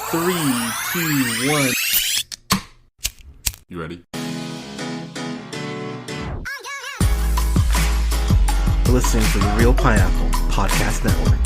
Three, two, one. You ready? Listening to the Real Pineapple Podcast Network.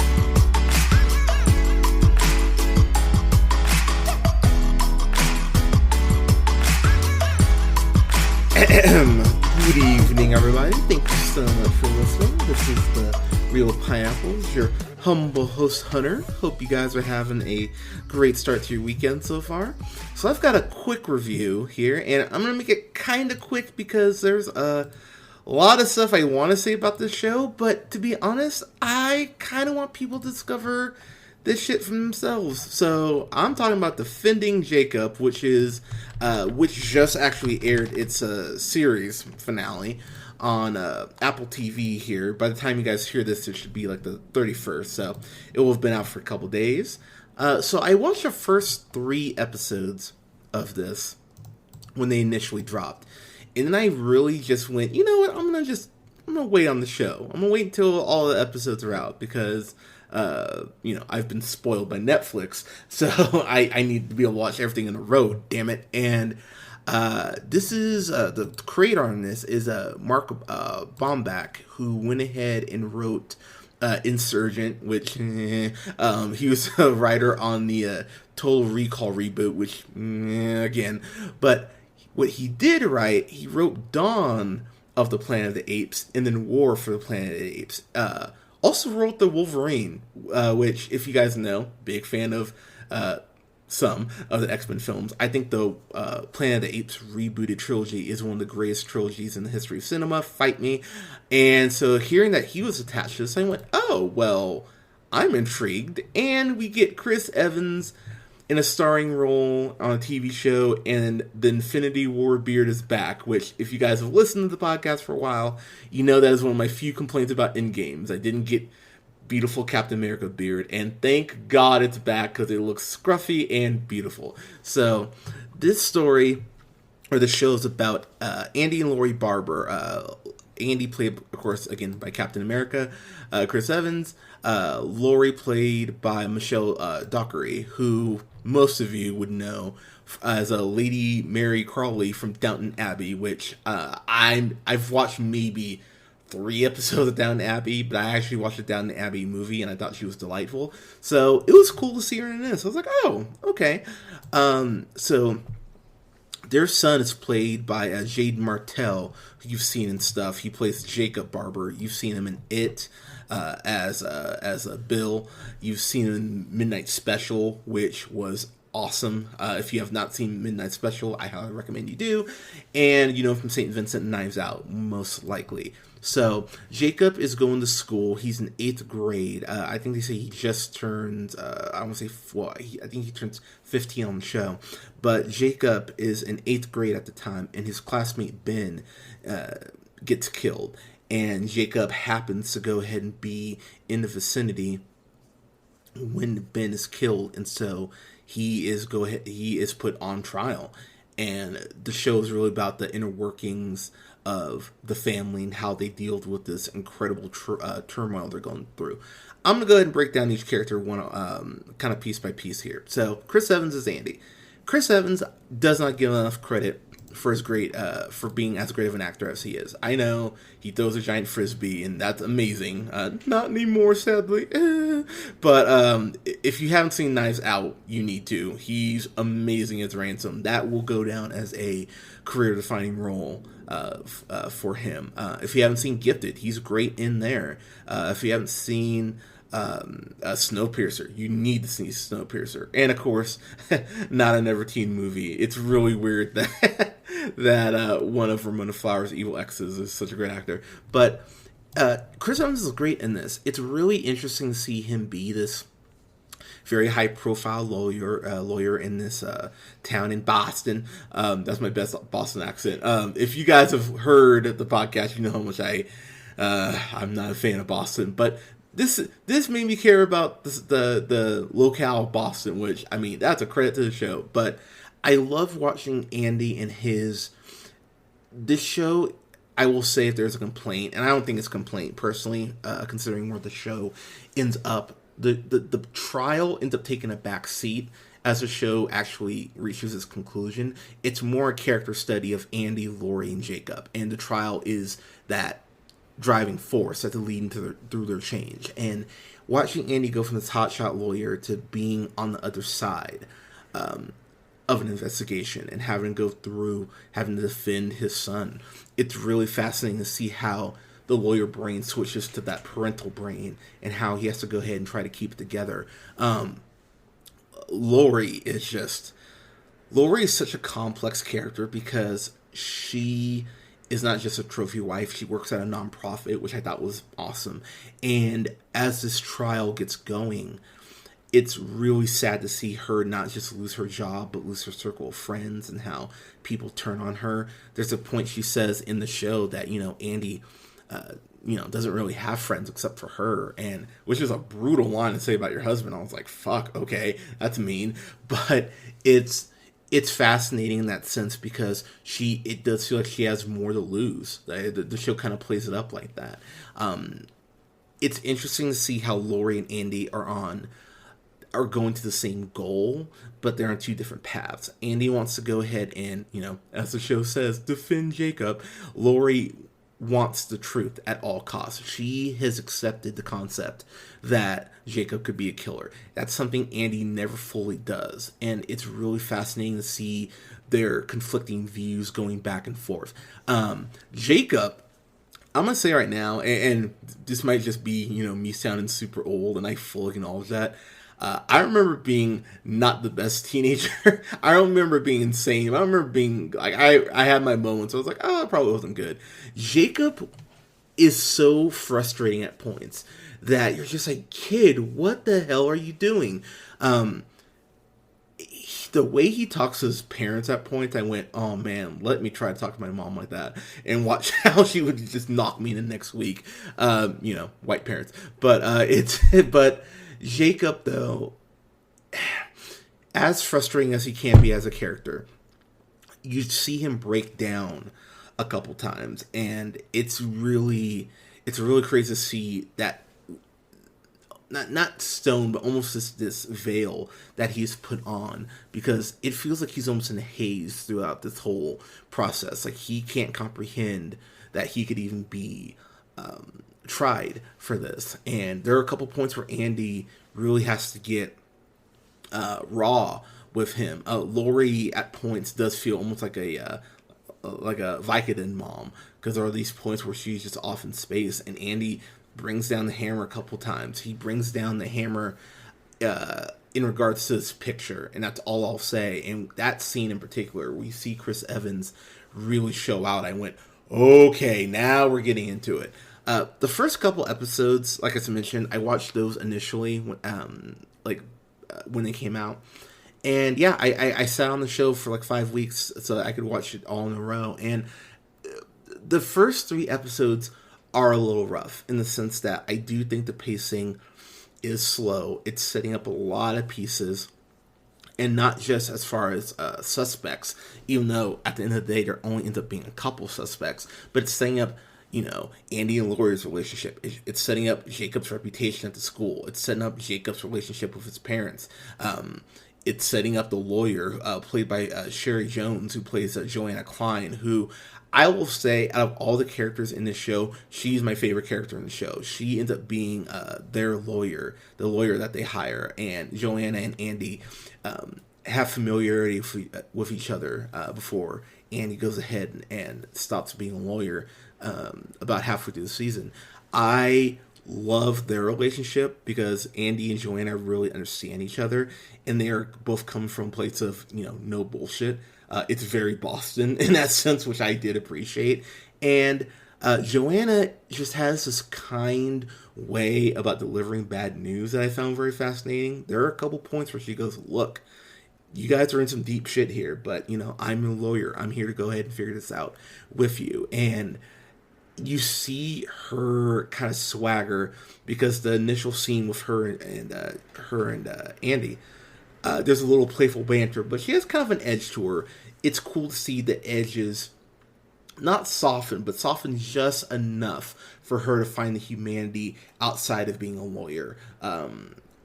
Good evening, everybody. Thank you so much for listening. This is the Real Pineapples, your humble host, Hunter. Hope you guys are having a great start to your weekend so far. So I've got a quick review here, and I'm going to make it kind of quick because there's a lot of stuff I want to say about this show, but to be honest, I kind of want people to discover this shit for themselves. So I'm talking about Defending Jacob, which just actually aired its series finale on Apple TV here. By the time you guys hear this, it should be like the 31st, so it will have been out for a couple days. So I watched the first 3 episodes of this when they initially dropped, and then I really just went, you know what, I'm gonna wait on the show. I'm gonna wait until all the episodes are out because I've been spoiled by Netflix, so I need to be able to watch everything in a row, damn it. And this is the creator on this is Mark Bomback, who went ahead and wrote Insurgent, which he was a writer on the Total Recall reboot, which again, but what he did write, he wrote Dawn of the Planet of the Apes and then War for the Planet of the Apes. Also wrote the Wolverine, which, if you guys know, big fan of some of the X-Men films. I think the Planet of the Apes rebooted trilogy is one of the greatest trilogies in the history of cinema. Fight me. And so hearing that he was attached to this, I went, oh, well, I'm intrigued. And we get Chris Evans in a starring role on a TV show, and the Infinity War beard is back, which, if you guys have listened to the podcast for a while, you know that is one of my few complaints about Endgames. I didn't get beautiful Captain America beard, and thank God it's back because it looks scruffy and beautiful. So, this story, or the show, is about Andy and Laurie Barber. Andy played, of course, again, by Captain America, Chris Evans. Laurie played by Michelle Dockery, who most of you would know as a Lady Mary Crawley from Downton Abbey, which I've watched maybe 3 episodes of Downton Abbey, but I actually watched the Downton Abbey movie, and I thought she was delightful. So it was cool to see her in this. I was like, oh, okay. So their son is played by Jade Martell, who you've seen in stuff. He plays Jacob Barber. You've seen him in It as a Bill. You've seen him in Midnight Special, which was awesome. If you have not seen Midnight Special, I highly recommend you do. And you know from St. Vincent and Knives Out, most likely. So Jacob is going to school. He's in 8th grade. I think they say he just turned, I think he turns 15 on the show. But Jacob is in 8th grade at the time, and his classmate Ben gets killed. And Jacob happens to go ahead and be in the vicinity when Ben is killed, and so he is put on trial. And the show is really about the inner workings of the family and how they deal with this incredible turmoil they're going through. I'm going to go ahead and break down each character one kind of piece by piece here. So, Chris Evans is Andy. Chris Evans does not get enough credit for his for being as great of an actor as he is. I know he throws a giant frisbee, and that's amazing. Not anymore, sadly. But if you haven't seen Knives Out, you need to. He's amazing as Ransom. That will go down as a career-defining role for him. If you haven't seen Gifted, he's great in there. If you haven't seen Snowpiercer, you need to see Snowpiercer. And of course, Not Another Teen Movie. It's really weird that one of Ramona Flowers' evil exes is such a great actor. But Chris Evans is great in this. It's really interesting to see him be this very high-profile lawyer in this town in Boston. That's my best Boston accent. If you guys have heard the podcast, you know how much I'm not a fan of Boston, but this made me care about the locale of Boston, which, I mean, that's a credit to the show. But I love watching Andy and this show. I will say, if there's a complaint, and I don't think it's a complaint personally, considering where the show ends up, the trial ends up taking a back seat as the show actually reaches its conclusion, it's more a character study of Andy, Laurie, and Jacob. And the trial is that driving force that's leading to through their change. And watching Andy go from this hotshot lawyer to being on the other side of an investigation and having to go through having to defend his son, it's really fascinating to see how the lawyer brain switches to that parental brain and how he has to go ahead and try to keep it together. Laurie is such a complex character because she is not just a trophy wife. She works at a nonprofit, which I thought was awesome. And as this trial gets going, it's really sad to see her not just lose her job, but lose her circle of friends and how people turn on her. There's a point she says in the show that, Andy, doesn't really have friends except for her, and which is a brutal line to say about your husband. I was like, fuck, okay, that's mean. But it's fascinating in that sense because it does feel like she has more to lose. The show kind of plays it up like that. It's interesting to see how Laurie and Andy are going to the same goal, but they're on two different paths. Andy wants to go ahead and, as the show says, defend Jacob. Laurie wants the truth at all costs. She has accepted the concept that Jacob could be a killer. That's something Andy never fully does. And it's really fascinating to see their conflicting views going back and forth. Jacob, I'm going to say right now, and this might just be, me sounding super old, and I fully acknowledge that. I remember being not the best teenager. I don't remember being insane. I remember being, like, I had my moments. I was like, it probably wasn't good. Jacob is so frustrating at points that you're just like, kid, what the hell are you doing? The way he talks to his parents at points, I went, oh man, let me try to talk to my mom like that and watch how she would just knock me the next week. White parents. But Jacob, though, as frustrating as he can be as a character, you see him break down a couple times, and it's really crazy to see that not stone, but almost this veil that he's put on, because it feels like he's almost in a haze throughout this whole process. Like, he can't comprehend that he could even be tried for this. And there are a couple points where Andy really has to get raw with him. Laurie at points does feel almost like a Vicodin mom, because there are these points where she's just off in space, and Andy brings down the hammer a couple times. He brings down the hammer in regards to this picture, and that's all I'll say. And that scene in particular, we see Chris Evans really show out. I went, okay, now we're getting into it. The first couple episodes, like I mentioned, I watched those initially when they came out. And yeah, I sat on the show for like 5 weeks so that I could watch it all in a row. And the first 3 episodes are a little rough in the sense that I do think the pacing is slow. It's setting up a lot of pieces, and not just as far as suspects, even though at the end of the day there only ends up being a couple suspects, but it's setting up Andy and Laurie's relationship. It's setting up Jacob's reputation at the school. It's setting up Jacob's relationship with his parents. It's setting up the lawyer, played by Sherry Jones, who plays Joanna Klein, who I will say, out of all the characters in this show, she's my favorite character in the show. She ends up being their lawyer, the lawyer that they hire, and Joanna and Andy have familiarity with each other before Andy goes ahead and stops being a lawyer about halfway through the season. I love their relationship because Andy and Joanna really understand each other, and they are both come from a place of no bullshit. It's very Boston in that sense, which I did appreciate. And Joanna just has this kind way about delivering bad news that I found very fascinating. There are a couple points where she goes, look, you guys are in some deep shit here, but I'm a lawyer. I'm here to go ahead and figure this out with you. And you see her kind of swagger because the initial scene with her and Andy, there's a little playful banter, but she has kind of an edge to her. It's cool to see the edges not soften, but soften just enough for her to find the humanity outside of being a lawyer,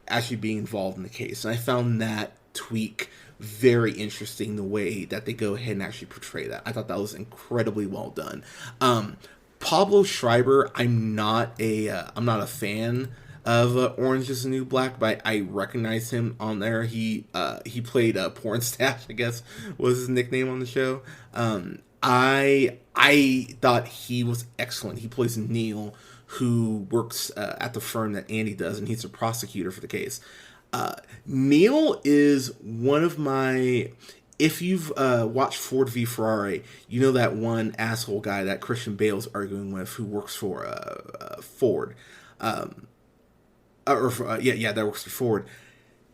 actually being involved in the case. And I found that tweak. Very interesting the way that they go ahead and actually portray that. I thought that was incredibly well done. Pablo Schreiber, I'm not a fan of Orange Is the New Black, but I recognize him on there. He played Porn Stash, I guess was his nickname on the show. I thought he was excellent. He plays Neil, who works at the firm that Andy does, and he's a prosecutor for the case. Neil is one of my... If you've watched Ford v Ferrari, you know that one asshole guy that Christian Bale's arguing with who works for Ford. That works for Ford.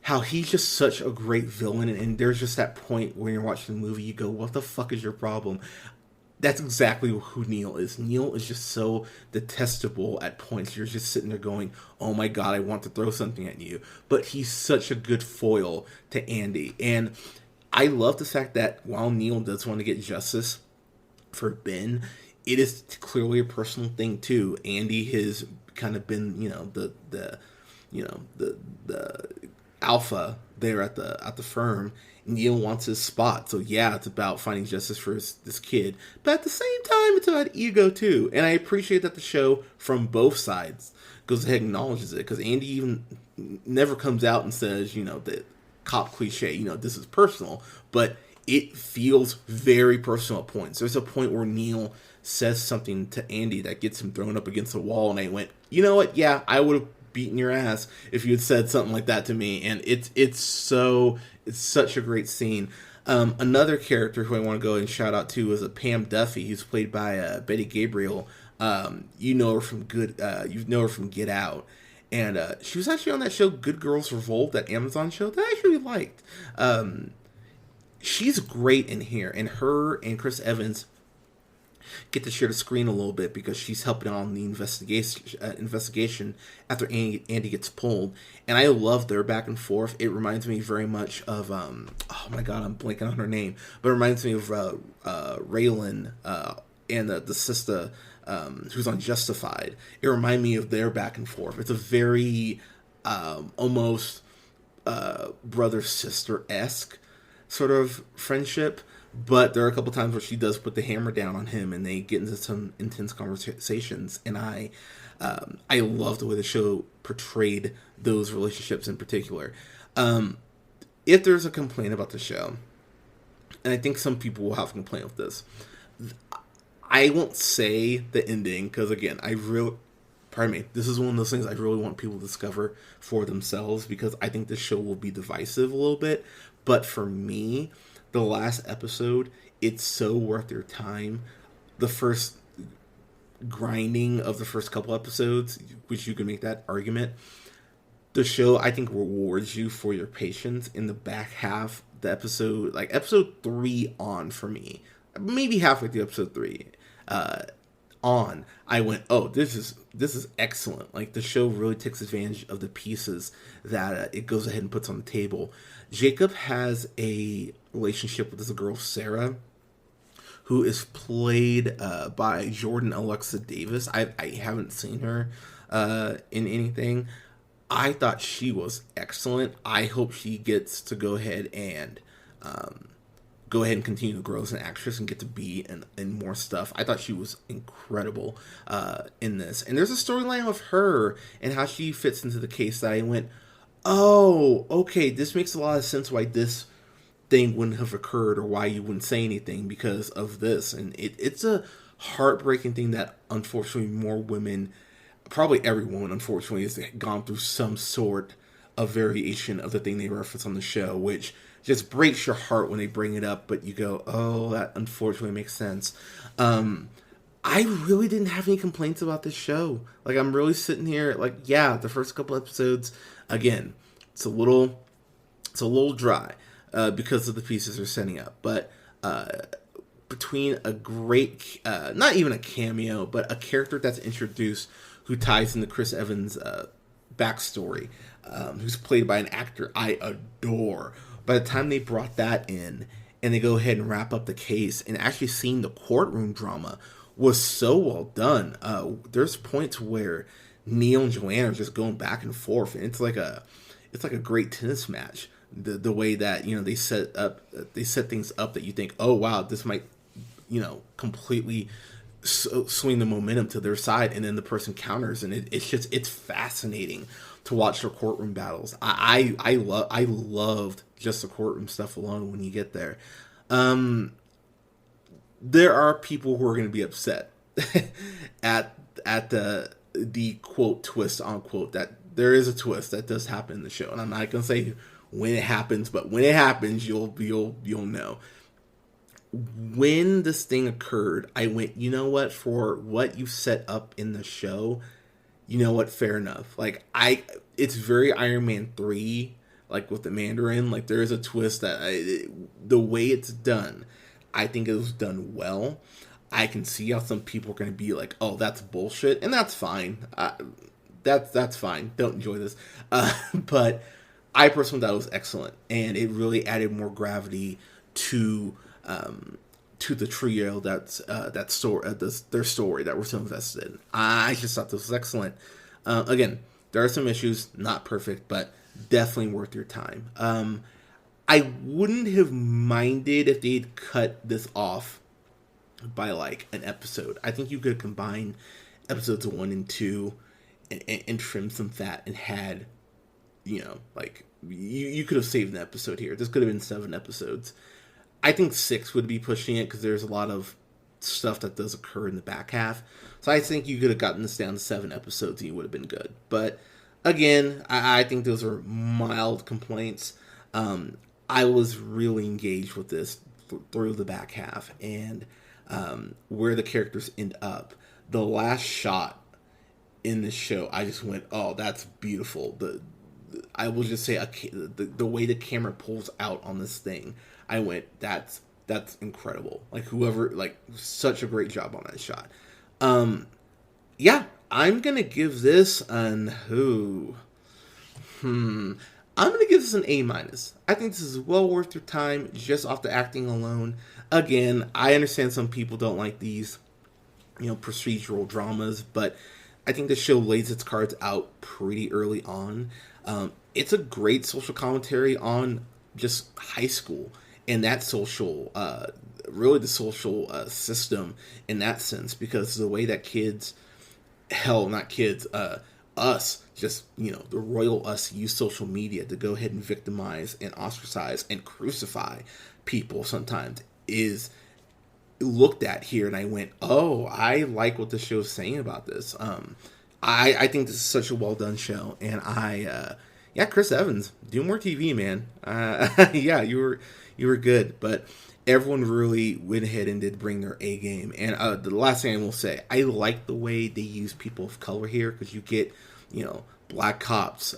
How he's just such a great villain, and there's just that point when you're watching the movie, you go, what the fuck is your problem? That's exactly who Neil is. Neil is just so detestable at points. You're just sitting there going, oh my god, I want to throw something at you. But he's such a good foil to Andy. And I love the fact that while Neil does want to get justice for Ben, it is clearly a personal thing too. Andy has kind of been, the alpha there at the firm. Neil wants his spot, so yeah, it's about finding justice for this kid, but at the same time, it's about ego too. And I appreciate that the show, from both sides, goes ahead and acknowledges it, because Andy even never comes out and says, the cop cliche, this is personal, but it feels very personal at points. There's a point where Neil says something to Andy that gets him thrown up against the wall, and I went, you know what? Yeah, I would have beaten your ass if you had said something like that to me. And it's such a great scene. Another character who I want to go and shout out to is Pam Duffy, who's played by Betty Gabriel. You know her from Get Out. And she was actually on that show Good Girls Revolt, that Amazon show that I actually liked. She's great in here, and her and Chris Evans get to share the screen a little bit because she's helping on the investigation after Andy gets pulled. And I love their back and forth. It reminds me very much of oh my god, I'm blanking on her name, but it reminds me of Raylan and the sister who's on Justified. It reminds me of their back and forth. It's a very almost brother-sister-esque sort of friendship. But there are a couple times where she does put the hammer down on him, and they get into some intense conversations. And I love the way the show portrayed those relationships in particular. If there's a complaint about the show, and I think some people will have a complaint with this, I won't say the ending, because again, this is one of those things I really want people to discover for themselves, because I think this show will be divisive a little bit. But for me, the last episode, it's so worth your time. The first grinding of the first couple episodes, which you can make that argument, the show, I think, rewards you for your patience in the back half, the episode, like episode 3 on for me, maybe halfway through episode 3 on, I went, oh, this is excellent. Like, the show really takes advantage of the pieces that it goes ahead and puts on the table. Jacob has a relationship with this girl, Sarah, who is played by Jordan Alexa Davis. I haven't seen her in anything. I thought she was excellent. I hope she gets to go ahead and continue to grow as an actress and get to be in more stuff. I thought she was incredible in this. And there's a storyline of her and how she fits into the case that I went, oh, okay, this makes a lot of sense why this thing wouldn't have occurred, or why you wouldn't say anything because of this. And it's a heartbreaking thing that unfortunately more women, probably every woman unfortunately, has gone through some sort of variation of the thing they reference on the show, which just breaks your heart when they bring it up, but you go, oh, that unfortunately makes sense. I really didn't have any complaints about this show. Like, I'm really sitting here, like, yeah, the first couple episodes, again, it's a little dry because of the pieces they're setting up. But between a great, not even a cameo, but a character that's introduced who ties into Chris Evans' backstory, who's played by an actor I adore. By the time they brought that in, and they go ahead and wrap up the case, and actually seeing the courtroom drama was so well done. There's points where Neil and Joanne are just going back and forth, and it's like a great tennis match. the way that they set things up that you think, oh wow, this might completely swing the momentum to their side, and then the person counters, and it's fascinating to watch their courtroom battles. I loved just the courtroom stuff alone when you get there. There are people who are going to be upset at the quote twist unquote, that there is a twist that does happen in the show, and I'm not going to say when it happens, but when it happens, you'll know. When this thing occurred, I went, you know what, for what you set up in the show, you know what, fair enough. Like, it's very Iron Man 3, like with the Mandarin. Like, there is a twist that the way it's done, I think it was done well. I can see how some people are going to be like, oh, that's bullshit, and that's fine. That's fine. Don't enjoy this. But I personally thought it was excellent, and it really added more gravity to the trio their story that we're so invested in. I just thought this was excellent. Again, there are some issues, not perfect, but definitely worth your time. I wouldn't have minded if they'd cut this off by like an episode. I think you could combine episodes 1 and 2 and trim some fat and had, like you could have saved an episode here. This could have been 7 episodes. I think 6 would be pushing it because there's a lot of stuff that does occur in the back half. So I think you could have gotten this down to 7 episodes and you would have been good. But again, I think those are mild complaints. I was really engaged with this through the back half, and where the characters end up. The last shot in this show, I just went, oh, that's beautiful. I will just say the way the camera pulls out on this thing, I went, that's incredible. Like, whoever, like, such a great job on that shot. Yeah, I'm gonna give this I'm gonna give this an A-. I think this is well worth your time just off the acting alone. Again, I understand some people don't like these, procedural dramas, but I think the show lays its cards out pretty early on. It's a great social commentary on just high school and that social, really the social system in that sense, because the way that us, just, the royal us, use social media to go ahead and victimize and ostracize and crucify people sometimes is looked at here, and I went, oh, I like what the show's saying about this. I think this is such a well done show, and Chris Evans, do more TV, man. Yeah, you were good, but everyone really went ahead and did bring their A game. And the last thing I will say, I like the way they use people of color here, because you get, black cops,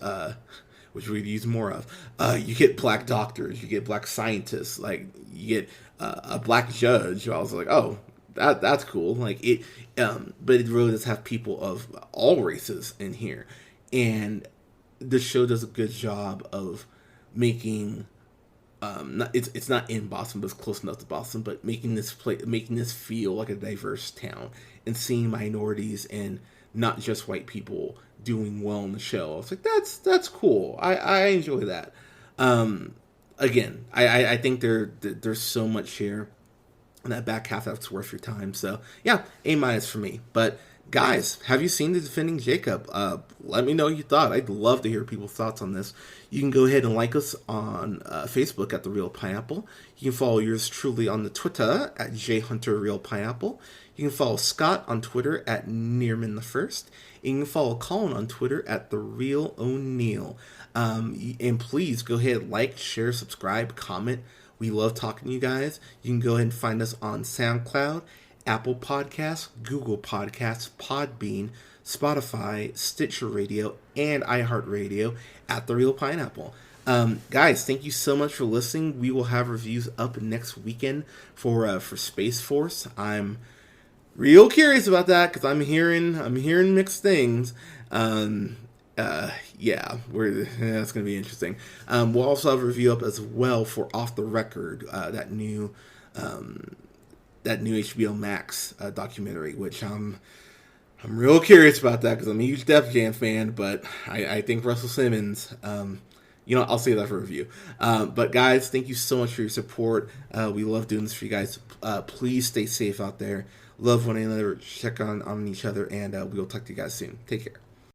which we'd use more of. You get black doctors, you get black scientists, like you get a black judge. I was like, oh, that's cool. Like it, but it really does have people of all races in here, and the show does a good job of making. It's not in Boston, but it's close enough to Boston. But making this feel like a diverse town, and seeing minorities and not just white people doing well in the show. I was like, that's cool. I enjoy that. Again, I think there's so much here in that back half that's worth your time. So yeah, A- for me. But guys, have you seen The Defending Jacob? Let me know what you thought. I'd love to hear people's thoughts on this. You can go ahead and like us on Facebook at The Real Pineapple. You can follow yours truly on the Twitter at JHunterRealPineapple. You can follow Scott on Twitter at NearmanTheFirst. And you can follow Colin on Twitter at The Real O'Neill. And please go ahead, like, share, subscribe, comment. We love talking to you guys. You can go ahead and find us on SoundCloud, Apple Podcasts, Google Podcasts, Podbean, Spotify, Stitcher Radio, and iHeartRadio at The Real Pineapple. Guys, thank you so much for listening. We will have reviews up next weekend for Space Force. I'm real curious about that because I'm hearing mixed things. That's gonna be interesting. We'll also have a review up as well for Off the Record, that new HBO Max documentary, which I'm real curious about that because I'm a huge Def Jam fan, but I think Russell Simmons I'll save that for review. But guys, thank you so much for your support. We love doing this for you guys. Please stay safe out there. Love one another. Check on each other, and we will talk to you guys soon. Take care.